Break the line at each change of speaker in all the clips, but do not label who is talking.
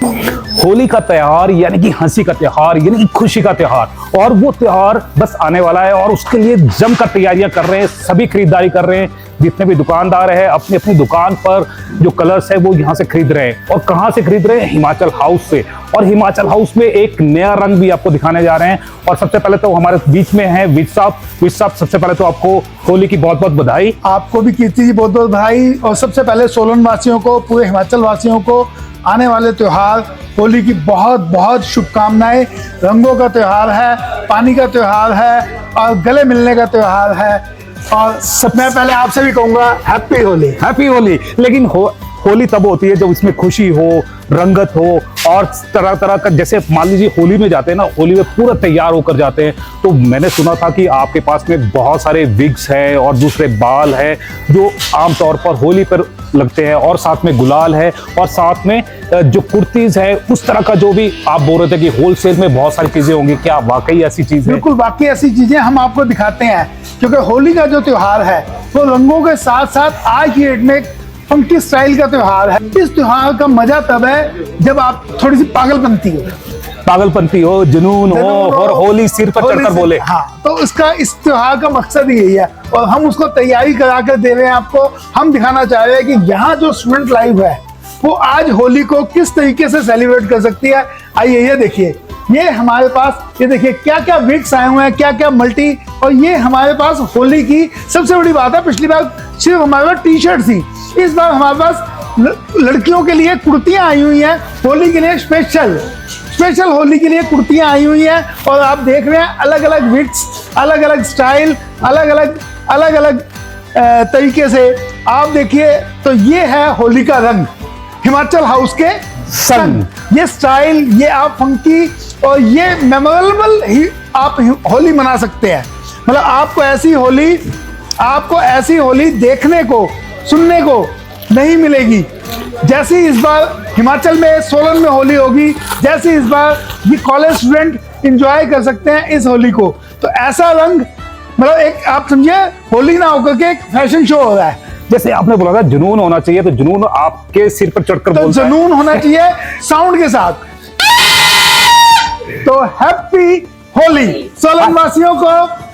होली का त्योहार यानी कि हंसी का त्योहार यानी कि खुशी का त्योहार, और वो त्योहार बस आने वाला है और उसके लिए जमकर तैयारियां कर रहे हैं, सभी खरीदारी कर रहे हैं। जितने भी दुकानदार है अपनी अपनी दुकान पर जो कलर्स है वो यहाँ से खरीद रहे हैं। और कहाँ से खरीद रहे हैं? हिमाचल हाउस से। और हिमाचल हाउस में एक नया रंग भी आपको दिखाने जा रहे हैं। और सबसे पहले तो हमारे बीच में है विज साहब। विज साहब, सबसे पहले तो आपको होली की बहुत बहुत बधाई।
आपको भी कीर्ति जी बहुत बहुत बधाई। और सबसे पहले सोलन वासियों को, पूरे हिमाचल वासियों को आने वाले त्योहार होली की बहुत बहुत शुभकामनाएं। रंगों का त्योहार है, पानी का त्योहार है और गले मिलने का त्योहार है। और मैं पहले आपसे भी कहूंगा हैप्पी होली।
हैप्पी होली। लेकिन होली तब होती है जब इसमें खुशी हो, रंगत हो और तरह तरह का, जैसे मान लीजिए होली में जाते हैं ना, होली में पूरा तैयार होकर जाते हैं। तो मैंने सुना था कि आपके पास में बहुत सारे विग्स है और दूसरे बाल है जो आमतौर पर होली पर लगते हैं, और साथ में गुलाल है, और साथ में जो कुर्तीज है उस तरह का जो भी आप बोल रहे थे कि होलसेल में बहुत सारी चीजें होंगी। क्या वाकई ऐसी चीज है?
बिल्कुल, वाकई ऐसी चीजें हम आपको दिखाते हैं, क्योंकि होली का जो त्योहार है वो रंगों के साथ साथ आज की डेट में फंकी स्टाइल का त्योहार है। इस त्योहार का मजा तब है जब आप थोड़ी सी पागलपंती हो, जुनून हो और होली सिर पर चढ़कर बोले।
हाँ,
तो इस त्योहार का मकसद यही है और हम उसको तैयारी करा कर दे रहे हैं आपको। हम दिखाना चाह रहे हैं कि यहाँ जो स्टूडेंट लाइफ है वो आज होली को किस तरीके से सेलिब्रेट कर सकती है। आइए ये देखिए, ये हमारे पास, ये देखिए क्या क्या विग्स आए हुए हैं, क्या क्या मल्टी। और ये हमारे पास होली की सबसे बड़ी बात है, पिछली बार सिर्फ हमारे पास टी शर्ट थी, इस बार हमारे पास लड़कियों के लिए कुर्तियां आई हुई हैं। होली के लिए स्पेशल होली के लिए कुर्तियां आई हुई हैं। और आप देख रहे हैं अलग अलग विग्स, अलग अलग स्टाइल, अलग अलग तरीके से। आप देखिए, तो ये है होली का रंग, हिमाचल हाउस के संग। ये स्टाइल, ये आप फंकी और ये मेमोरेबल ही आप होली मना सकते हैं। मतलब आपको ऐसी होली देखने को, सुनने को नहीं मिलेगी जैसी इस बार हिमाचल में सोलन में होली होगी, जैसे इस बार ये कॉलेज स्टूडेंट एंजॉय कर सकते हैं इस होली को। तो ऐसा रंग, मतलब एक आप समझिए होली ना होकर के एक फैशन शो हो रहा है।
जैसे आपने बोला था जुनून होना चाहिए, तो जुनून आपके सिर पर चढ़कर
तो जुनून होना चाहिए साउंड के साथ। तो हैप्पी होली सोलन वासियों को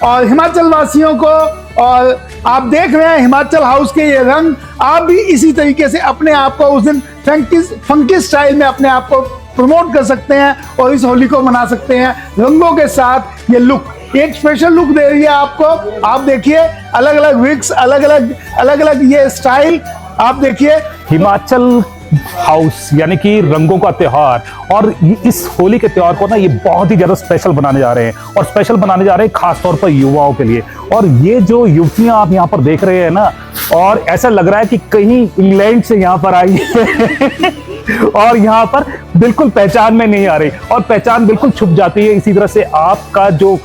और हिमाचल वासियों को। और आप देख रहे हैं हिमाचल हाउस के ये रंग, आप भी इसी तरीके से अपने आप को उस दिन फंकी स्टाइल में अपने आप को प्रमोट कर सकते हैं और इस होली को मना सकते हैं रंगों के साथ। ये लुक एक स्पेशल लुक दे रही है आपको। आप देखिए अलग अलग विग्स, अलग अलग ये स्टाइल। आप देखिए
हिमाचल हाउस यानी कि रंगों का त्योहार, और इस होली के त्योहार को ना ये बहुत ही ज्यादा स्पेशल बनाने जा रहे हैं, और स्पेशल बनाने जा रहे हैं खास तौर पर युवाओं के लिए। और ये जो युवतियां आप यहाँ पर देख रहे हैं ना, और ऐसा लग रहा है कि कहीं इंग्लैंड से यहाँ पर आई है और यहाँ पर बिल्कुल पहचान में नहीं आ रही, और पहचान बिल्कुल छुप जाती है। इसी तरह से आपका जो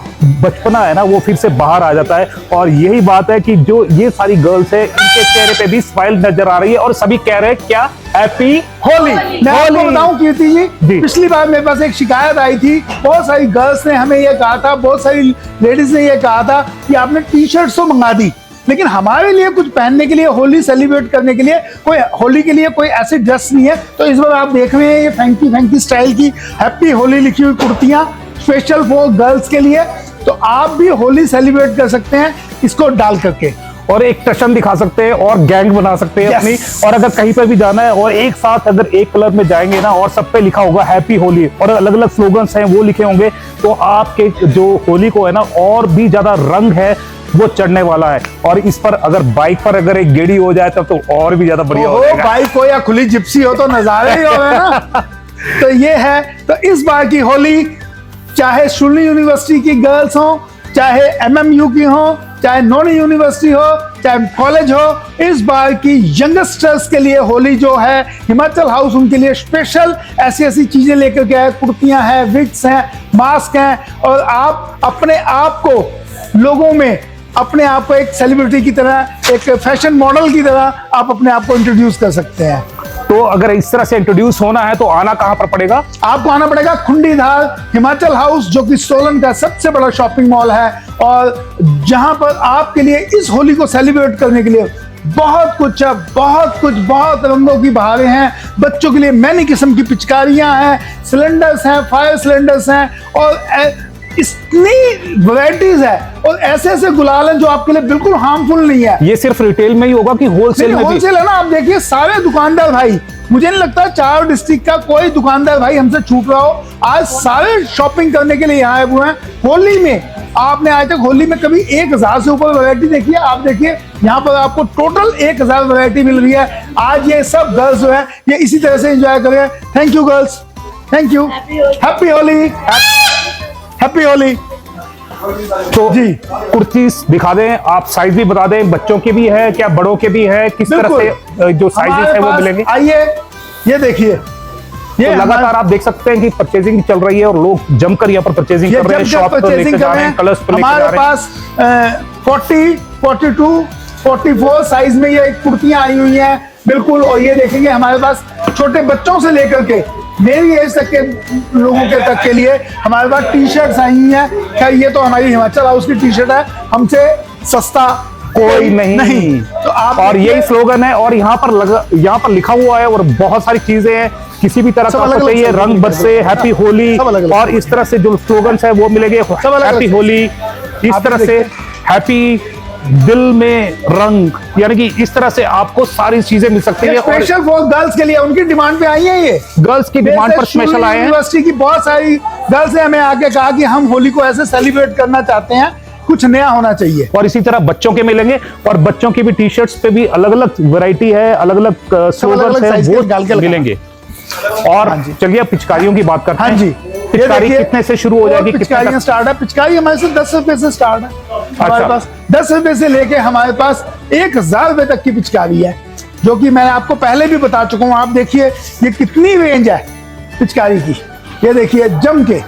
बचपना है ना वो फिर से बाहर आ जाता है। और यही बात है कि जो ये सारी गर्ल्स है इनके चेहरे पे भी स्माइल नजर आ रही है और सभी कह रहे हैं क्या, हैप्पी होली।
मैं आपको बताऊं कीर्ति जी, पिछली बार मेरे पास एक शिकायत आई थी, बहुत सारी गर्ल्स ने हमें ये कहा था, बहुत सारी लेडीज ने ये कहा था कि आपने टी शर्ट तो मंगा दी, लेकिन हमारे लिए कुछ पहनने के लिए, होली सेलिब्रेट करने के लिए, कोई होली के लिए कोई ऐसी ड्रेस नहीं है। तो इस बार आप देख रहे हैं ये फैंकी स्टाइल की हैप्पी होली लिखी हुई कुर्तियां स्पेशल फॉर गर्ल्स के लिए। तो आप भी होली सेलिब्रेट कर सकते हैं इसको डाल करके,
और एक टशन दिखा सकते हैं और गैंग बना सकते हैं अपनी। और अगर कहीं पर भी जाना है और एक साथ अगर एक क्लब में जाएंगे ना और सब पे लिखा होगा हैप्पी होली और अलग अलग स्लोगन्स हैं वो लिखे होंगे, तो आपके जो होली को है ना और भी ज्यादा रंग है वो चढ़ने वाला है। और इस पर अगर बाइक पर अगर एक गेड़ी हो जाए तब तो और भी ज्यादा बढ़िया हो जाएगा।
बाइक हो या खुली जिप्सी हो तो नजारे ही हो ना। तो ये है, तो इस बार की होली चाहे शुली यूनिवर्सिटी की गर्ल्स हो, चाहे एमएमयू की हो, चाहे नॉन यूनिवर्सिटी हो, चाहे कॉलेज हो, इस बार की यंगस्टर्स के लिए होली जो है हिमाचल हाउस उनके लिए स्पेशल ऐसी चीजें लेकर के आए। कुर्तियां हैं, विग्स हैं, मास्क हैं, और आप अपने आप को लोगों में, अपने आप को एक सेलिब्रिटी की तरह, एक फैशन मॉडल की तरह आप अपने आप को इंट्रोड्यूस कर सकते हैं।
तो अगर इस तरह से इंट्रोड्यूस होना है तो आना कहां पर पड़ेगा?
आपको आना पड़ेगा खुंडीधार हिमाचल हाउस, जो कि सोलन का सबसे बड़ा शॉपिंग मॉल है, और जहां पर आपके लिए इस होली को सेलिब्रेट करने के लिए बहुत कुछ है, बहुत कुछ, बहुत रंगों की बहारें हैं। बच्चों के लिए मैनी किस्म की पिचकारियां हैं, सिलेंडर्स हैं, फायर सिलेंडर्स हैं, और इतनी वैरायटीज है, और ऐसे ऐसे गुलाल हैं जो आपके लिए बिल्कुल हार्मफुल नहीं है।
ये सिर्फ रिटेल में ही होगा कि होलसेल में भी?
होलसेल है ना। आप देखिए सारे दुकानदार भाई, मुझे नहीं लगता चारों डिस्ट्रिक्ट का कोई दुकानदार भाई हमसे छूट रहा हो। आज सारे शॉपिंग करने के लिए यहाँ आए हुए हैं। होली में आपने आज तक होली में कभी 1000 से ऊपर वैरायटी देखी है? आप देखिए यहाँ पर आपको टोटल 1000 वैरायटी मिल रही है। आज ये सब गर्ल्स जो है ये इसी तरह से एंजॉय करें। Thank you girls, thank you. Happy Holi, happy Holi.
तो
जी
कुर्तीज दिखा दें, आप साइज भी बता दें, बच्चों के भी है क्या, बड़ों के भी है, किस तरह से जो साइजेस है वो मिलेंगे?
आइए, ये देखिए, ये
तो लगातार आप देख सकते हैं कि परचेजिंग चल रही है और लोग जमकर यहाँ पर परचेजिंग कर रहे हैं, शॉप पर लेकर जा रहे हैं, कलर्स पर लेकर जा रहे हैं।
हमारे पास 40, 42, 44 साइज में ये कुर्तियां आई हुई हैं बिल्कुल। और ये देखेंगे हमारे पास छोटे बच्चों से लेकर के मेरी एज तक के लोगों के तक के लिए हमारे पास टी शर्ट्स आई हुई हैं। खैर ये तो हमारी हिमाचल हाउस की टी शर्ट है, हमसे सस्ता
कोई नहीं।
तो आप
और यही स्लोगन है, और यहाँ पर लिखा हुआ है, और बहुत सारी चीजें हैं, किसी भी तरह का आपको चाहिए, रंग बरसे, हैप्पी होली, और इस तरह से जो स्लोगन्स है वो मिलेगे, हैप्पी होली, इस तरह से हैप्पी दिल में रंग, यानी कि इस तरह से आपको सारी चीजें मिल सकती है।
स्पेशल फॉर गर्ल्स के लिए, उनकी डिमांड पे आई है ये,
गर्ल्स की डिमांड पर स्पेशल आए हैं।
यूनिवर्सिटी की बहुत सारी गर्ल्स ने हमें आके कहा कि हम होली को ऐसे सेलिब्रेट करना चाहते हैं, कुछ नया होना चाहिए।
और इसी तरह बच्चों के मिलेंगे, और बच्चों की भी टी शर्ट्स पे भी अलग अलग वैरायटी है, अलग अलग स्लोगन्स है, वो मिलेंगे। और चलिए अब पिचकारियों की बात करते हैं।
हाँ जी,
पिचकारी कितने से शुरू हो जाएगी?
पिचकारियां स्टार्ट है, पिचकारी हमारे से 10 रुपए से स्टार्ट है। हमारे पास 10 रुपए से लेके हमारे पास 1000 रुपए तक की पिचकारी है, जो कि मैं आपको पहले भी बता चुका हूँ। आप देखिए ये कितनी रेंज है पिचकारी की, ये देखिए जम के।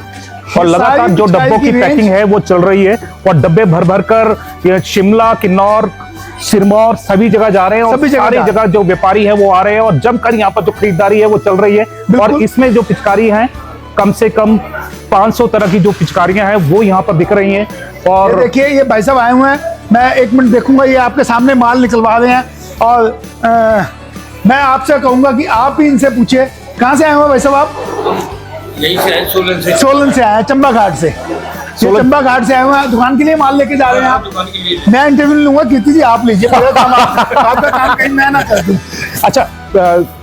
और लगातार जो डब्बों की पैकिंग है वो चल रही है, और डब्बे भर भर कर ये शिमला, किन्नौर, सिरमौर सभी जगह जा रहे हैं, और सारी जगह जो व्यापारी है वो आ रहे हैं, और जमकर यहाँ पर जो खरीदारी है वो चल रही है। और इसमें जो पिचकारी है कम से कम 500 तरह की जो पिचकारियां हैं वो यहाँ पर दिख रही हैं। और
देखिए ये भाई साहब आए हुए हैं, मैं 1 मिनट देखूंगा, ये आपके सामने माल निकलवा रहे हैं। और मैं आपसे कहूंगा कि आप ही इनसे पूछिए, कहाँ से आए हुए भाई साहब आप?
यही से आए,
सोलन से आए, चंबा घाट से। चंबा घाट से आए हुए हैं, दुकान के लिए माल लेके जा रहे हैं आप। मैं इंटरव्यू लूंगा, कीर्ति जी आप लीजिए, आपका काम कहीं मैं ना कर दूं।
अच्छा,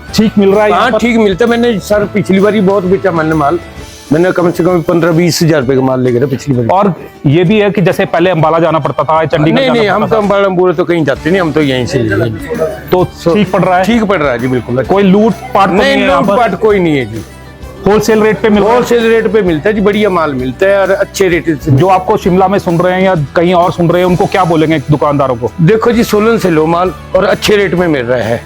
ठीक मिल रहा है?
हाँ ठीक मिलता है। मैंने सर पिछली बार ही बहुत बेचा मैंने माल, मैंने कम से कम 15-20 हजार रुपए का माल लेकर पिछली बार।
और ये भी है कि जैसे पहले अंबाला जाना पड़ता था, चंडीगढ़
नहीं, हम तो अंबाला तो कहीं जाते नहीं, हम तो यहीं से
तो ठीक पड़ रहा है?
ठीक पड़ रहा है जी, बिल्कुल।
कोई लूट पाट
नहीं, लूट पाट कोई नहीं है जी,
होलसेल रेट पे
होलसेल रेट पे मिलता है जी, बढ़िया माल मिलता है और अच्छे रेट से।
जो आपको शिमला में सुन रहे हैं या कहीं और सुन रहे हैं, उनको क्या बोलेंगे दुकानदारों को?
देखो जी, सोलन से लो माल और अच्छे रेट में मिल रहा है।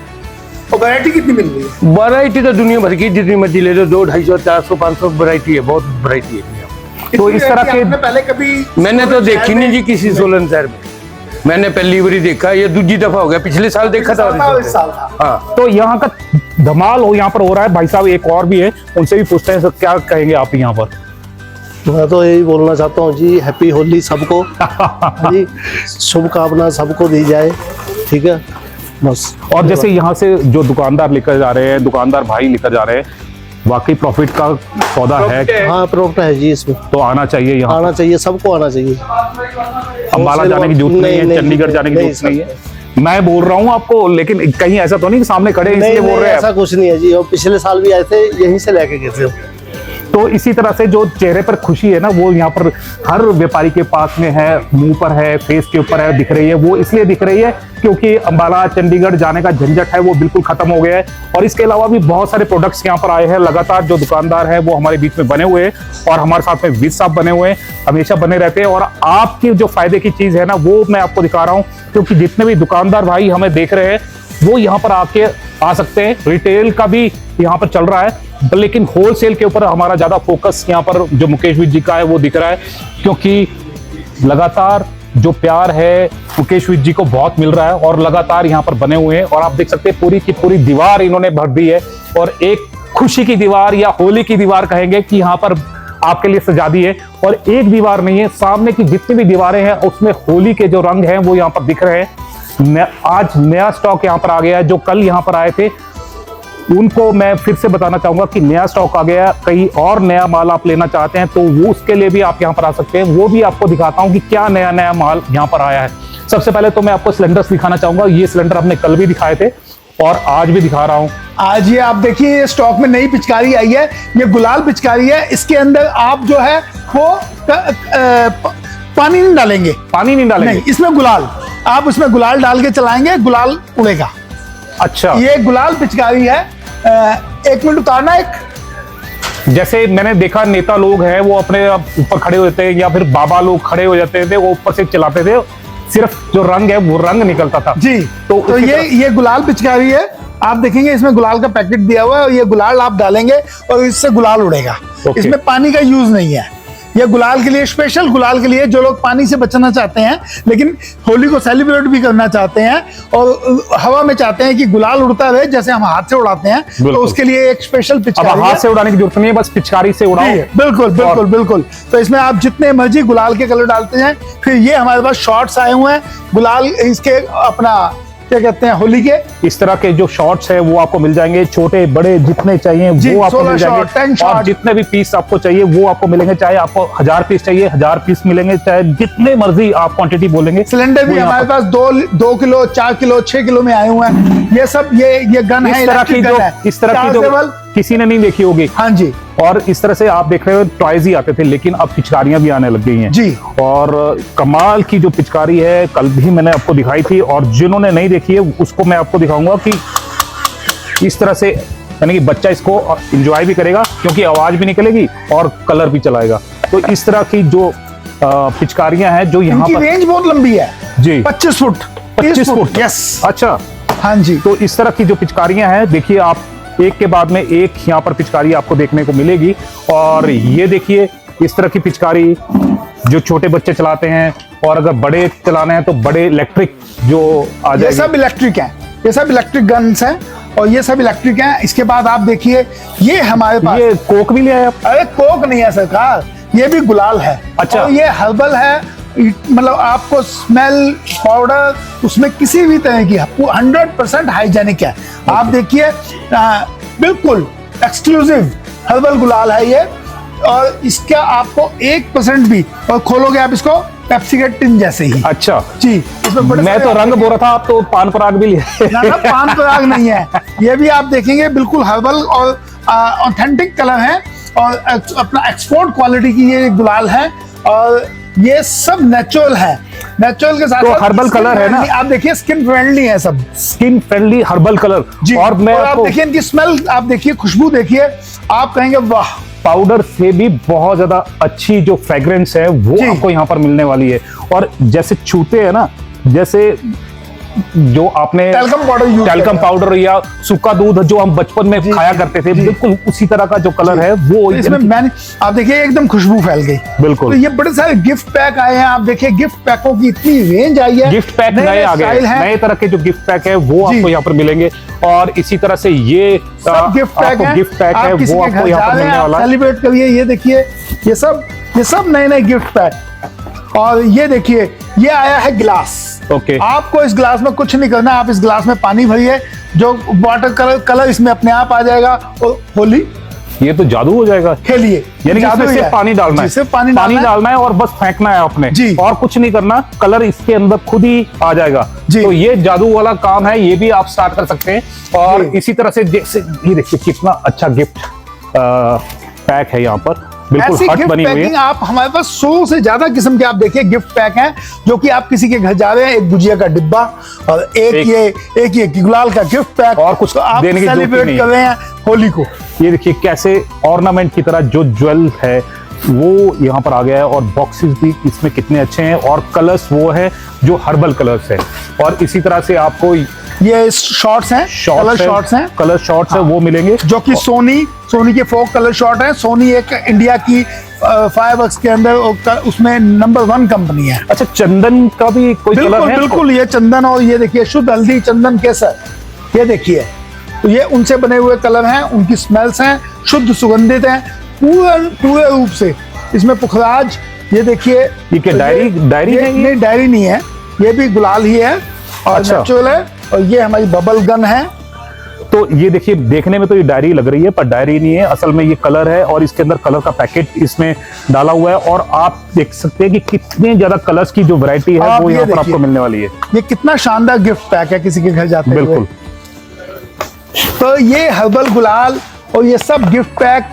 और वैरायटी कितनी मिल रही है?
वैरायटी तो दुनिया भर की जितनी मर्जी ले लो, 200, 250, 400, 500 वैरायटी है, बहुत वैरायटी है।
तो इस तरह के पहले कभी
मैंने तो देखी नहीं जी किसी सोलन शहर में, मैंने पहली बार देखा, ये दूसरी दफा हो गया, पिछले साल देखा था।
हाँ, तो यहाँ का धमाल यहाँ पर हो रहा है। भाई साहब एक और भी है, उनसे भी पूछते हैं, क्या कहेंगे आप यहाँ पर?
मैं तो यही बोलना चाहता हूँ जी, हैप्पी होली सबको जी, शुभकामना सबको दी जाए, ठीक है बस।
और जैसे यहाँ से जो दुकानदार लेकर जा रहे हैं, दुकानदार भाई लेकर जा रहे हैं, वाकई प्रॉफिट का सौदा है?
हाँ प्रॉफिट है जी इसमें,
तो आना चाहिए, यहाँ
आना चाहिए, सबको आना चाहिए।
अंबाला जाने की जरूरत नहीं है, चंडीगढ़ जाने की जरूरत नहीं है। मैं बोल रहा हूँ आपको, लेकिन कहीं ऐसा तो नहीं कि सामने खड़े इसलिए बोल रहे हैं?
ऐसा कुछ नहीं है जी, और पिछले साल भी आए थे, यहीं से लेके गए थे।
तो इसी तरह से जो चेहरे पर खुशी है ना, वो यहाँ पर हर व्यापारी के पास में है, मुंह पर है, फेस के ऊपर है, दिख रही है। वो इसलिए दिख रही है क्योंकि अंबाला चंडीगढ़ जाने का झंझट है वो बिल्कुल खत्म हो गया है। और इसके अलावा भी बहुत सारे प्रोडक्ट्स यहाँ पर आए हैं। लगातार जो दुकानदार है वो हमारे बीच में बने हुए हैं, और हमारे साथ में विद साहब बने हुए हैं, हमेशा बने रहते हैं। और आपकी जो फायदे की चीज है ना, वो मैं आपको दिखा रहा हूँ, क्योंकि जितने भी दुकानदार भाई हमें देख रहे हैं वो यहाँ पर आके आ सकते हैं। रिटेल का भी यहाँ पर चल रहा है, लेकिन होलसेल के ऊपर हमारा ज्यादा फोकस यहाँ पर जो मुकेश विज जी का है वो दिख रहा है, क्योंकि लगातार जो प्यार है मुकेश विज जी को बहुत मिल रहा है, और लगातार यहाँ पर बने हुए हैं। और आप देख सकते हैं पूरी की पूरी दीवार इन्होंने भर दी है, और एक खुशी की दीवार या होली की दीवार कहेंगे कि यहाँ पर आपके लिए सजा दी है। और एक दीवार नहीं है, सामने की जितनी भी दीवारें हैं उसमें होली के जो रंग हैं वो यहाँ पर दिख रहे हैं। आज नया स्टॉक यहाँ पर आ गया है। जो कल यहाँ पर आए थे उनको मैं फिर से बताना चाहूंगा कि नया स्टॉक आ गया है। कहीं और नया माल आप लेना चाहते हैं तो वो उसके लिए भी आप यहाँ पर आ सकते हैं। वो भी आपको दिखाता हूँ कि क्या नया नया माल यहाँ पर आया है। सबसे पहले तो मैं आपको सिलेंडर्स दिखाना चाहूंगा। ये सिलेंडर हमने कल भी दिखाए थे और आज भी दिखा रहा हूँ।
आज ये आप देखिए, ये स्टॉक में नई पिचकारी आई है, ये गुलाल पिचकारी है। इसके अंदर आप जो है वो पानी नहीं डालेंगे,
पानी नहीं डालेंगे,
नहीं, इसमें गुलाल, आप उसमें गुलाल डाल के चलाएंगे, गुलाल उड़ेगा।
अच्छा,
ये गुलाल पिचकारी है। एक मिनट उतारना। एक
जैसे मैंने देखा नेता लोग हैं वो अपने ऊपर खड़े होते हैं या फिर बाबा लोग खड़े हो जाते थे, वो ऊपर से चलाते थे, सिर्फ जो रंग है वो रंग निकलता था
जी। तो ये गुलाल पिचकारी है। आप देखेंगे इसमें गुलाल का पैकेट दिया हुआ है और ये गुलाल आप डालेंगे और इससे गुलाल उड़ेगा। इसमें पानी का यूज नहीं है। ये गुलाल के लिए, स्पेशल गुलाल के लिए, जो लोग पानी से बचना चाहते हैं लेकिन होली को सेलिब्रेट भी करना चाहते हैं और हवा में चाहते हैं कि गुलाल उड़ता रहे जैसे हम हाथ से उड़ाते हैं, तो उसके लिए एक स्पेशल पिचकारी।
अब हाथ से उड़ाने की जरूरत नहीं है, बस पिचकारी से उड़ाओ।
बिल्कुल बिल्कुल बिल्कुल। तो इसमें आप जितने मर्जी गुलाल के कलर डालते हैं। फिर ये हमारे पास शॉर्ट्स आए हुए हैं गुलाल, इसके अपना क्या कहते हैं, होली के
इस तरह के जो शॉर्ट्स है वो आपको मिल जाएंगे, छोटे बड़े जितने चाहिए वो आपको मिल जाएंगे। और जितने भी पीस आपको चाहिए वो आपको मिलेंगे। चाहे आपको 1000 पीस चाहिए 1000 पीस मिलेंगे, चाहे जितने मर्जी आप क्वांटिटी बोलेंगे।
सिलेंडर भी हमारे पास 2 किलो, 4 किलो, 6 किलो में आए हुए हैं। ये सब ये गन है,
इस तरह की जो किसी ने नहीं देखी होगी।
हाँ जी।
और इस तरह से आप देख रहे हो टॉयज ही आते थे, लेकिन अब पिचकारियां भी आने लग गई हैं
जी।
और कमाल की जो पिचकारी है कल भी मैंने आपको दिखाई थी, और जिन्होंने नहीं देखी है उसको मैं आपको दिखाऊंगा कि इस तरह से, यानी कि बच्चा इसको एंजॉय भी करेगा क्योंकि आवाज भी निकलेगी और कलर भी चलाएगा। तो इस तरह की जो पिचकारियां हैं जो यहाँ पर
रेंज बहुत लंबी है
जी,
25 फुट।
25 फुट।
यस,
अच्छा,
हाँ जी।
तो इस तरह की जो पिचकारियां हैं, देखिए आप एक के बाद में एक यहाँ पर पिचकारी आपको देखने को मिलेगी। और ये देखिए इस तरह की पिचकारी जो छोटे बच्चे चलाते हैं, और अगर बड़े चलाने हैं तो बड़े इलेक्ट्रिक जो आ जाएगी।
ये सब इलेक्ट्रिक हैं, ये सब इलेक्ट्रिक गन्स हैं और ये सब इलेक्ट्रिक हैं। इसके बाद आप देखिए ये हमारे पास,
ये कोक भी ले आए आप?
अरे कोक नहीं है सरकार, ये भी गुलाल है।
अच्छा।
और ये हर्बल है, मतलब आपको स्मेल पाउडर उसमें किसी भी तरह की 100% हाइजेनिक है। आप देखिए बिल्कुल एक्सक्लूसिव हर्बल गुलाल है ये। और इसका आपको 1% भी, और खोलोगे आप इसको पेप्सी के टिन जैसे ही।
अच्छा
जी, इसमें बड़े
मैं तो रंग बोल रहा था, आप तो पान पराग भी लिए।
ना पान पराग नहीं है, ये भी आप देखेंगे बिल्कुल हर्बल और ऑथेंटिक कलर है और अपना एक्सपोर्ट क्वालिटी की ये गुलाल है। और ये सब नेचुरल है, नेचुरल के साथ
तो हर्बल कलर है ना,
आप देखिए स्किन फ्रेंडली है, सब
स्किन फ्रेंडली हर्बल कलर जी। और मैं
आप देखिए इनकी स्मेल, आप देखिए खुशबू देखिए, आप कहेंगे वाह।
पाउडर से भी बहुत ज्यादा अच्छी जो फ्रेग्रेंस है वो आपको यहाँ पर मिलने वाली है। और जैसे छूते हैं ना, जैसे जो आपने टैल्कम पाउडर या सूखा दूध जो हम बचपन में खाया करते थे, बिल्कुल उसी तरह का जो कलर है वो
इसमें मैंने, आप देखिए एकदम खुशबू फैल गई।
बिल्कुल।
तो ये बड़े सारे गिफ्ट पैक आए हैं, आप देखिए गिफ्ट पैकों की इतनी रेंज आई है।
गिफ्ट पैक नए आ गए, नए तरह के जो गिफ्ट पैक है वो आपको यहाँ पर मिलेंगे। और इसी तरह से ये
सब गिफ्ट पैक है वो आपको यहाँ पर मिलने वाला है। सेलिब्रेट करिए। ये देखिए ये सब नए कगिफ्ट पैक। और ये देखिए ये आया है गिलास।
ओके।
आपको इस गिलास में कुछ नहीं करना, आप इस गिलास में पानी भरिए, जो वाटर कलर इसमें अपने आप आ जाएगा और होली
ये तो जादू हो जाएगा।
खेलिए,
यानी कि इसमें सिर्फ पानी डालना है,
सिर्फ पानी
डालना है और बस फेंकना है आपने
जी,
और कुछ नहीं करना, कलर इसके अंदर खुद ही आ जाएगा जी। तो ये जादू वाला काम है, ये भी आप स्टार्ट कर सकते हैं। और इसी तरह से जैसे ये देखिए कितना अच्छा गिफ्ट पैक है यहाँ पर, बिल्कुल हट बनी हुई है।
आप हमारे पास 100 से ज्यादा किस्म के आप देखिए गिफ्ट पैक हैं, जो कि आप किसी के घर जा रहे हैं, एक गुजिया का डिब्बा और एक ये गुलाल का गिफ्ट पैक,
और कुछ
तो आप
देने की
सेलिब्रेट कर रहे हैं होली को।
ये देखिए कैसे ऑर्नामेंट की तरह जो ज्वेल है वो यहाँ पर आ गया है, और बॉक्सेस भी इसमें कितने अच्छे हैं, और कलर्स वो है जो हर्बल कलर्स है। और इसी तरह से आपको
ये शॉर्ट्स हैं, कलर शॉर्ट्स
है वो मिलेंगे,
जो कि सोनी के फोक कलर शॉर्ट है। सोनी एक इंडिया की फायरवर्क्स के अंदर उसमें नंबर 1 कंपनी है।
अच्छा, चंदन का भी कोई कलर है?
बिल्कुल, ये चंदन, और ये देखिए शुद्ध हल्दी, चंदन केसर, ये देखिए, तो ये उनसे बने हुए कलर हैं, उनकी स्मेल्स हैं, शुद्ध सुगंधित हैं पूरे रूप से। इसमें पुखराज, ये देखिए,
डायरी है?
नहीं, डायरी नहीं है, ये भी गुलाल ही है। और
अच्छा।
नेचुरल है। और ये हमारी बबल गन है।
तो ये देखिए, देखने में तो ये डायरी लग रही है पर डायरी नहीं है, असल में ये कलर है और इसके अंदर कलर का पैकेट इसमें डाला हुआ है। और आप देख सकते हैं कि कितने ज्यादा कलर्स की जो वैरायटी है
आप
वो
ये
यहाँ पर
देखिए।
आपको मिलने वाली है।
ये कितना शानदार गिफ्ट पैक है किसी के घर जाते हुए।
बिल्कुल।
तो ये हर्बल गुलाल और ये सब गिफ्ट पैक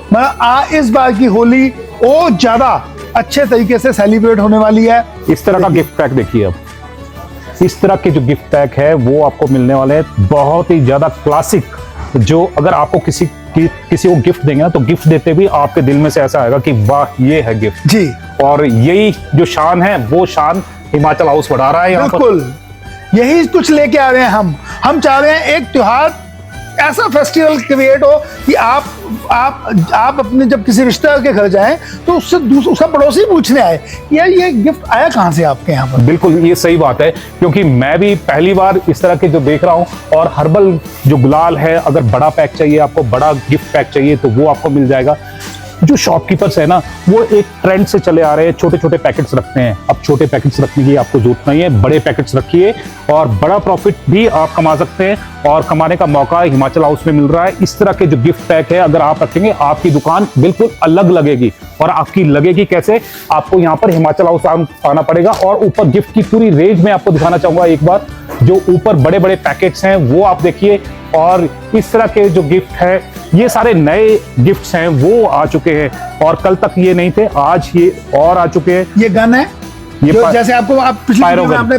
मतलब इस बार की होली और ज्यादा अच्छे तरीके से सेलिब्रेट होने वाली है।
इस तरह का गिफ्ट पैक देखिए, अब इस तरह के जो गिफ्ट पैक है वो आपको मिलने वाले हैं, बहुत ही ज्यादा क्लासिक। जो अगर आपको किसी को गिफ्ट देंगे ना, तो गिफ्ट देते भी आपके दिल में से ऐसा आएगा कि वाह ये है गिफ्ट
जी।
और यही जो शान है वो शान हिमाचल हाउस बढ़ा रहा है यहाँ पर।
बिल्कुल यही कुछ लेके आ रहे हैं हम चाह रहे हैं एक त्योहार ऐसा फेस्टिवल क्रिएट हो कि आप अपने जब किसी रिश्तेदार के घर जाएं तो उसका पड़ोसी पूछने आए कि यार ये गिफ्ट आया कहाँ से आपके यहाँ पर।
बिल्कुल ये सही बात है, क्योंकि मैं भी पहली बार इस तरह के जो देख रहा हूँ। और हर्बल जो गुलाल है, अगर बड़ा पैक चाहिए आपको, बड़ा गिफ्ट पैक चाहिए तो वो आपको मिल जाएगा। जो शॉपकीपर्स है ना, वो एक ट्रेंड से चले आ रहे हैं, छोटे छोटे पैकेट्स रखते हैं। अब छोटे पैकेट्स रखने की आपको जरूरत नहीं है, बड़े पैकेट्स रखिए और बड़ा प्रॉफिट भी आप कमा सकते हैं। और कमाने का मौका हिमाचल हाउस में मिल रहा है। इस तरह के जो गिफ्ट पैक है अगर आप रखेंगे, आपकी दुकान बिल्कुल अलग लगेगी। और आपकी लगेगी कैसे, आपको यहाँ पर हिमाचल हाउस आना पड़ेगा। और ऊपर गिफ्ट की पूरी रेंज में आपको दिखाना चाहूंगा एक बार। जो ऊपर बड़े बड़े पैकेट्स हैं वो आप देखिए, और इस तरह के जो गिफ्ट है, ये सारे नए गिफ्ट्स हैं वो आ चुके हैं। और कल तक ये नहीं थे, आज ये और आ चुके हैं।
ये गन है,
ये
जो जैसे आपको आप पिछली वीडियो में आपने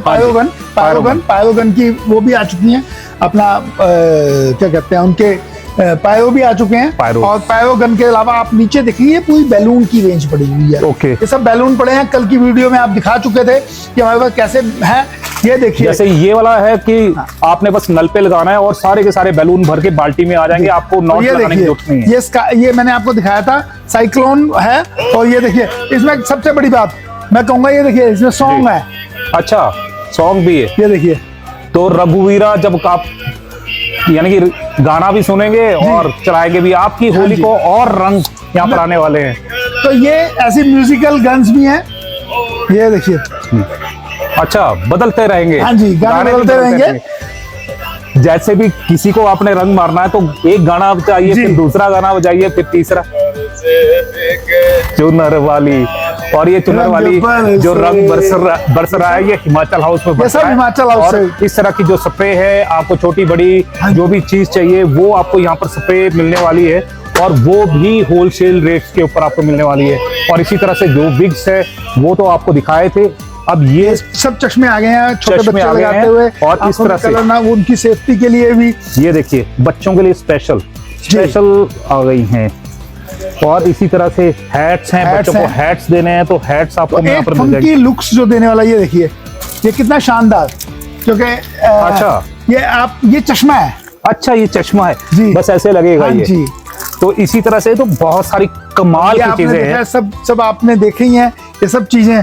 पायरोगन की वो भी आ चुकी हैं। अपना क्या कहते हैं उनके पायो भी आ चुके हैं। और पायोगन के अलावा आप नीचे देखिए पूरी बैलून की रेंज पड़ी हुई है।
ओके।
ये सब बैलून पड़े हैं, कल की वीडियो में आप दिखा चुके थे कि हमारे पास कैसे है। ये देखिए,
जैसे ये वाला है कि आपने बस नल पे लगाना है और सारे के सारे बैलून भर के बाल्टी में आ जाएंगे, आपको नॉट लगाने की जरूरत नहीं है।
ये मैंने आपको दिखाया था, साइक्लोन है। और ये देखिए, इसमें सबसे बड़ी बात मैं कहूंगा, ये देखिए इसमें सॉन्ग है।
अच्छा, सॉन्ग भी है।
ये देखिए,
तो रघुवीरा जब आप यानी कि गाना भी सुनेंगे और चलाएंगे भी, आपकी होली को और रंग यहाँ पर आने वाले हैं।
तो ये ऐसी म्यूजिकल गन्स भी हैं। ये देखिए,
अच्छा, बदलते रहेंगे।
हाँ जी, गाने बदलते रहेंगे।
जैसे भी किसी को आपने रंग मारना है तो एक गाना बजाइए, फिर दूसरा गाना बजाइए, फिर तीसरा। चुनर वाली, और ये चुनर वाली जो रंग बरस रहा है, ये हिमाचल हाउस में बरस रहा है।
हिमाचल हाउस से
इस तरह की जो स्प्रे है, आपको छोटी बड़ी जो भी चीज चाहिए वो आपको यहाँ पर स्प्रे मिलने वाली है। और वो भी होलसेल रेट्स के ऊपर आपको मिलने वाली है। और इसी तरह से जो विग्स है वो तो आपको दिखाए थे, अब ये
सब चश्मे आ गए हैं छोटे बच्चे लगाते हुए।
और इस तरह से
ना उनकी सेफ्टी के लिए भी
ये देखिए, बच्चों के लिए स्पेशल आ गई हैं। और इसी तरह से हैट्स हैं, बच्चों को हैट्स देने हैं तो हैट्स आपको यहाँ पर मिल जाएगी।
लुक्स जो देने वाला, ये देखिए ये कितना शानदार, क्योंकि
अच्छा,
ये चश्मा है।
अच्छा, ये चश्मा है
जी,
बस ऐसे लगेगा।
हाँ
ये
जी।
तो इसी तरह से तो बहुत सारी कमाल की चीजें हैं।
सब आपने देखी हैं ये सब चीजें।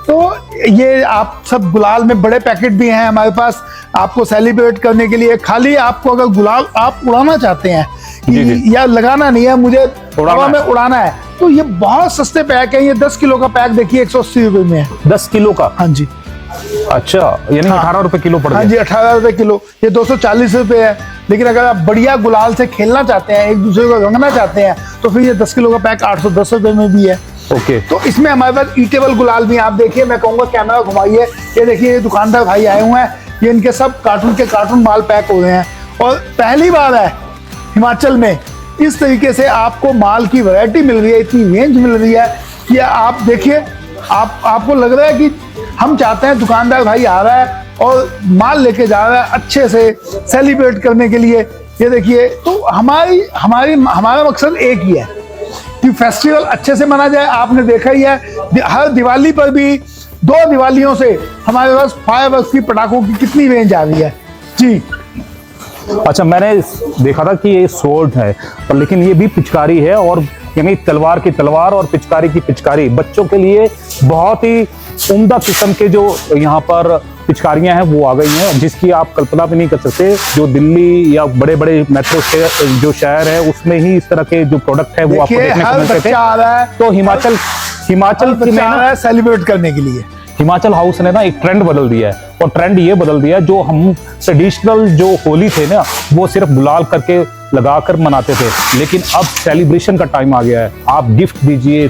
तो ये आप सब गुलाल में बड़े पैकेट भी हैं हमारे पास, आपको सेलिब्रेट करने के लिए। खाली आपको अगर गुलाल आप उड़ाना चाहते हैं
जी।
या लगाना नहीं है, मुझे हवा में उड़ाना है, तो ये बहुत सस्ते पैक है। ये 10 किलो का पैक देखिए 180 रुपए में है।
10 किलो का?
हाँ जी।
अच्छा, यानी 18 रुपए किलो पड़ गया।
हाँ जी, 18 रुपए किलो। ये 240 रुपए है। लेकिन अगर आप बढ़िया गुलाल से खेलना चाहते हैं, एक दूसरे को रंगना चाहते हैं, तो फिर ये 10 किलो का पैक 810 रुपए में भी है।
ओके।
तो इसमें हमारे पास ईटेबल गुलाल भी, आप देखिए, मैं कहूंगा कैमरा घुमाइए। ये देखिए, ये दुकानदार भाई आए हुए हैं, ये इनके सब कार्टून के कार्टून माल पैक हो रहे हैं। और पहली बार है हिमाचल में इस तरीके से आपको माल की वैरायटी मिल रही है, इतनी रेंज मिल रही है कि आप देखिए, आपको लग रहा है कि हम चाहते हैं दुकानदार भाई आ रहा है और माल लेके जा रहा है अच्छे से सेलिब्रेट करने के लिए। ये देखिए, तो हमारा मकसद एक ही है कि फेस्टिवल अच्छे से मना जाए। आपने देखा ही है, हर दिवाली पर भी 2 दिवालियों से हमारे पास फायरवर्क्स की पटाखों की कितनी रेंज आ रही है जी।
अच्छा, मैंने देखा था कि ये स्वॉर्ड है, पर लेकिन ये भी पिचकारी है, और यानी तलवार की तलवार और पिचकारी की पिचकारी। बच्चों के लिए बहुत ही उम्दा किस्म के जो यहाँ पर पिचकारियां हैं वो आ गई हैं, जिसकी आप कल्पना भी नहीं कर सकते। जो दिल्ली या बड़े बड़े मेट्रो जो शहर है उसमें ही इस तरह के जो प्रोडक्ट है वो आपको देखने को मिलते थे। तो हिमाचल में सेलिब्रेट
करने के लिए
हिमाचल हाउस ने ना एक ट्रेंड बदल दिया है, और ट्रेंड ये बदल दिया है, जो हम ट्रेडिशनल जो होली थे ना वो सिर्फ गुलाल करके लगाकर मनाते थे, लेकिन अब सेलिब्रेशन का टाइम आ गया है। आप गिफ्ट दीजिए,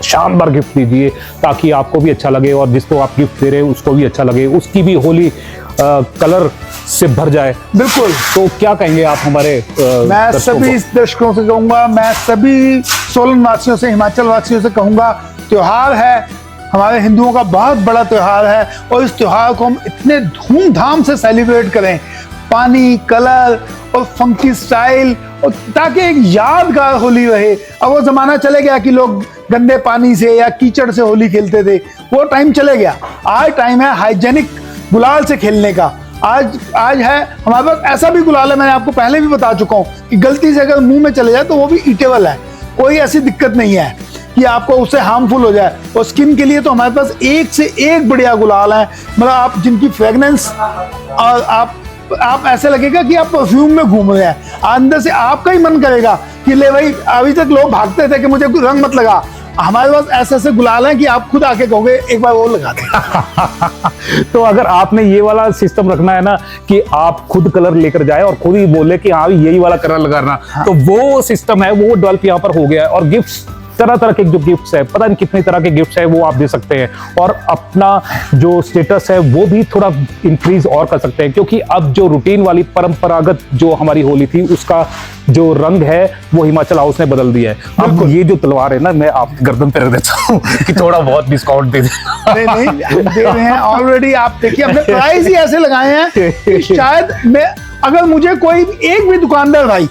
शानदार गिफ्ट दीजिए, ताकि आपको भी अच्छा लगे और जिसको आप गिफ्ट दे रहे हैं उसको भी अच्छा लगे, उसकी भी होली कलर से भर जाए।
बिल्कुल।
तो क्या कहेंगे आप हमारे
मैं सभी दर्शकों से कहूंगा, मैं सभी सोलन वासियों से, हिमाचल वासियों से कहूंगा, त्योहार है, हमारे हिंदुओं का बहुत बड़ा त्योहार है, और इस त्योहार को हम इतने धूमधाम से सेलिब्रेट करें, पानी, कलर और फंकी स्टाइल, और ताकि एक यादगार होली रहे। अब वो जमाना चले गया कि लोग गंदे पानी से या कीचड़ से होली खेलते थे, वो टाइम चले गया। आज टाइम है हाइजेनिक गुलाल से खेलने का। आज है हमारे पास ऐसा भी गुलाल है, मैंने आपको पहले भी बता चुका हूँ कि गलती से अगर मुंह में चले जाए तो वो भी ईटेबल है, कोई ऐसी दिक्कत नहीं है कि आपको उससे हार्मफुल हो जाए। और स्किन के लिए तो हमारे पास एक से एक बढ़िया गुलाल है, मतलब आप जिनकी फ्रेगनेंस, और आप ऐसे लगेगा कि आप परफ्यूम में घूम रहे हैं, अंदर से आपका ही मन करेगा कि ले भाई, अभी तक लोग भागते थे कि मुझे रंग मत लगा, हमारे पास ऐसे ऐसे गुलाल हैं कि आप खुद आके कहोगे एक बार वो लगा दे।
तो अगर आपने ये वाला सिस्टम रखना है ना कि आप खुद कलर लेकर जाए और खुद ही बोले कि हाँ यही वाला कलर लगाना, तो वो सिस्टम है, वो डेवलप यहाँ पर हो गया है। और गिफ्ट्स, तरह तरह के जो गिफ्ट्स है, पता नहीं कितनी तरह के गिफ्ट्स है वो आप दे सकते हैं, और अपना जो स्टेटस है वो भी थोड़ा इंक्रीज और कर सकते हैं, क्योंकि अब जो रूटीन वाली परंपरागत जो हमारी होली थी उसका जो रंग है वो हिमाचल हाउस ने बदल दिया है। अब ये जो तलवार है ना, मैं आप गर्दन पे रख देता हूँ कि थोड़ा बहुत डिस्काउंट दे देना।
नहीं हम दे रहे हैं ऑलरेडी। आप देखिए हमने प्राइस ही ऐसे लगाए हैं कि शायद मैं, अगर मुझे कोई एक भी दुकानदार भाई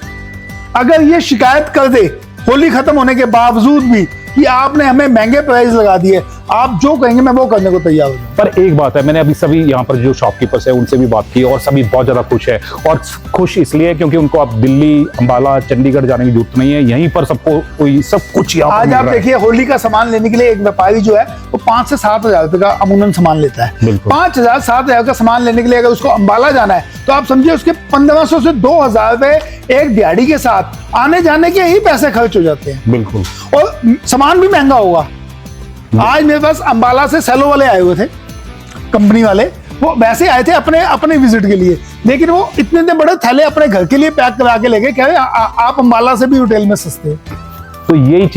अगर ये शिकायत कर दे होली खत्म होने के बावजूद भी कि आपने हमें महंगे प्राइस लगा दिए, आप जो कहेंगे मैं वो करने को तैयार हूँ।
पर एक बात है, मैंने अभी सभी यहाँ पर जो शॉपकीपर्स है उनसे भी बात की, और सभी बहुत ज्यादा खुश है, और खुश इसलिए क्योंकि उनको अब दिल्ली, अंबाला, चंडीगढ़ जाने की जरूरत नहीं है, यहीं पर सबको कोई सब कुछ यहाँ पर
आज आप देखिए होली का सामान लेने के लिए एक व्यापारी जो है वो 5 से 7 हजार रुपए का अमूमन सामान लेता है। 5,000 7,000 का सामान लेने के लिए अगर उसको अंबाला जाना है तो आप समझिए उसके 1500 से 2,000 रुपए एक दिहाड़ी के साथ आने जाने के ही पैसे खर्च हो जाते हैं।
बिल्कुल।
और सामान भी महंगा होगा। आज मेरे पास अंबाला से सेलो वाले आए हुए थे, कंपनी वाले, वो वैसे आए थे अपने विजिट के लिए, लेकिन वो इतने बड़े थैले अपने घर के लिए पैक करा के ले गए, कह रहे आप अंबाला से भी रिटेल में सस्ते।
तो यही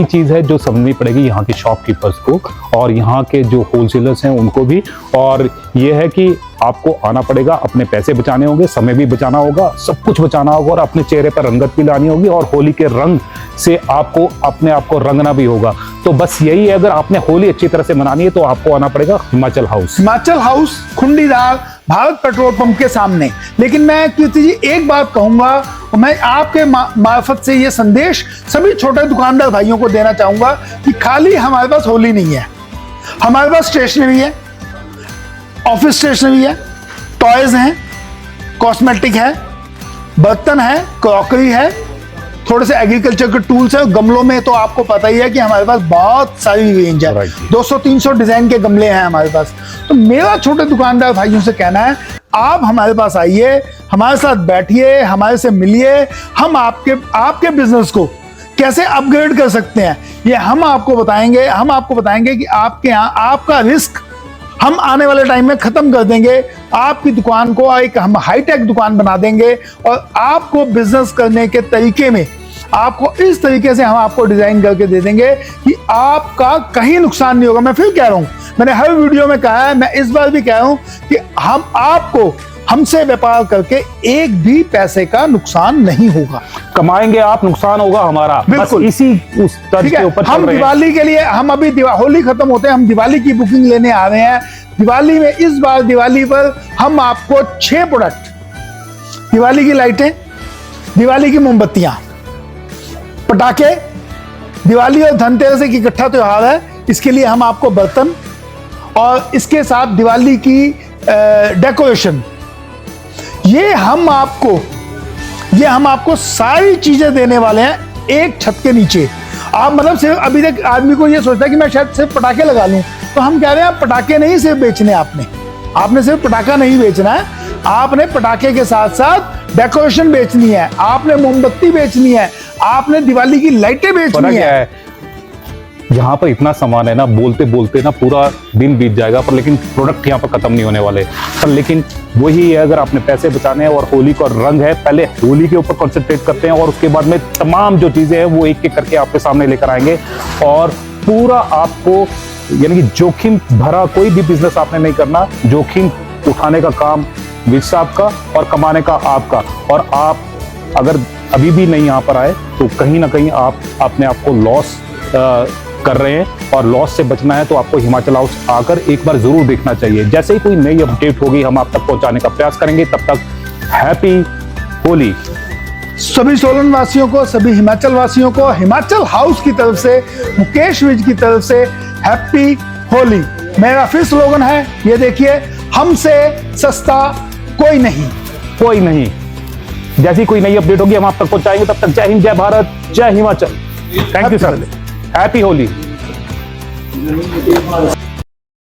चीज है जो समझनी पड़ेगी यहाँ के शॉपकीपर्स को और यहाँ के जो होलसेलर्स हैं उनको भी, और ये है कि आपको आना पड़ेगा, अपने पैसे बचाने होंगे, समय भी बचाना होगा, सब कुछ बचाना होगा, और अपने चेहरे पर रंगत भी लानी होगी, और होली के रंग से आपको अपने आप को रंगना भी होगा। तो बस यही है, अगर आपने होली अच्छी तरह से मनानी है तो आपको आना पड़ेगा Himachal House.
Himachal House Khundidar Bharat petrol pump के सामने। लेकिन मैं कीर्ति जी एक बात कहूंगा, मैं आपके मार्फत से ये संदेश सभी छोटे दुकानदार भाइयों को देना चाहूंगा कि खाली हमारे पास होली नहीं है, हमारे पास स्टेशनरी है, ऑफिस स्टेशनरी है, टॉयज हैं, कॉस्मेटिक है, बर्तन है, क्रॉकरी है, थोड़े से एग्रीकल्चर के टूल्स हैं। गमलों में तो आपको पता ही है कि हमारे पास बहुत सारी रेंज है, 200-300 डिजाइन के गमले हैं हमारे पास। तो मेरा छोटे दुकानदार भाइयों से कहना है, आप हमारे पास आइए, हमारे साथ बैठिए, हमारे से मिलिए, हम आपके बिजनेस को कैसे अपग्रेड कर सकते हैं ये हम आपको बताएंगे। हम आपको बताएंगे कि आपके यहाँ आपका रिस्क हम आने वाले टाइम में खत्म कर देंगे, आपकी दुकान को एक हम हाईटेक दुकान बना देंगे, और आपको बिजनेस करने के तरीके में आपको इस तरीके से हम आपको डिजाइन करके दे देंगे कि आपका कहीं नुकसान नहीं होगा। मैं फिर कह रहा हूं, मैंने हर वीडियो में कहा है, मैं इस बार भी कह रहा हूं कि हम आपको हमसे व्यापार करके एक भी पैसे का नुकसान नहीं होगा।
कमाएंगे आप, नुकसान होगा हमारा।
बिल्कुल
इसी उस तर्ज के ऊपर
हम दिवाली के लिए, हम अभी होली खत्म होते हैं, हम दिवाली की बुकिंग लेने आ रहे हैं। दिवाली में इस बार दिवाली पर हम आपको 6 प्रोडक्ट, दिवाली की लाइटें, दिवाली की मोमबत्तियां, पटाखे, दिवाली और धनतेरस एक इकट्ठा त्योहार है, इसके लिए हम आपको बर्तन, और इसके साथ दिवाली की डेकोरेशन, ये हम आपको सारी चीजें देने वाले हैं एक छत के नीचे। आप मतलब सिर्फ अभी तक आदमी को ये सोचता है कि मैं शायद सिर्फ पटाखे लगा लूं, तो हम कह रहे हैं पटाखे नहीं सिर्फ बेचने, आपने सिर्फ पटाखा नहीं बेचना है, आपने पटाखे के साथ साथ डेकोरेशन बेचनी है, आपने मोमबत्ती बेचनी है, आपने दिवाली की लाइटें बेचनी है।
यहाँ पर इतना सामान है ना, बोलते बोलते ना पूरा दिन बीत जाएगा, पर लेकिन प्रोडक्ट यहाँ पर खत्म नहीं होने वाले। पर लेकिन वही है, अगर आपने पैसे बचाने हैं और होली का रंग है, पहले होली के ऊपर कंसंट्रेट करते हैं और उसके बाद में तमाम जो चीजें हैं वो एक एक करके आपके सामने लेकर आएंगे। और पूरा आपको यानी कि जोखिम भरा कोई भी बिजनेस आपने नहीं करना, जोखिम उठाने का काम विज साहब का और कमाने का आपका। और आप अगर अभी भी नहीं यहाँ पर आए तो कहीं ना कहीं आप अपने आप को लॉस कर रहे हैं, और लॉस से बचना है तो आपको हिमाचल हाउस आकर एक बार जरूर देखना चाहिए। जैसे ही कोई नई अपडेट होगी हम आप तक पहुंचाने का प्रयास करेंगे। तब तक हैप्पी होली
सभी सोलन वासियों को, सभी हिमाचल वासियों को हिमाचल हाउस की तरफ से, मुकेश विज की तरफ से हैप्पी होली। मेरा फिर स्लोगन है, ये देखिए, हमसे सस्ता कोई नहीं।
कोई नहीं। जैसी कोई नई अपडेट होगी हम आप तक पहुंचाएंगे। तब तक जय हिंद, जय भारत, जय Himachal. Thank you sir. Happy Holi.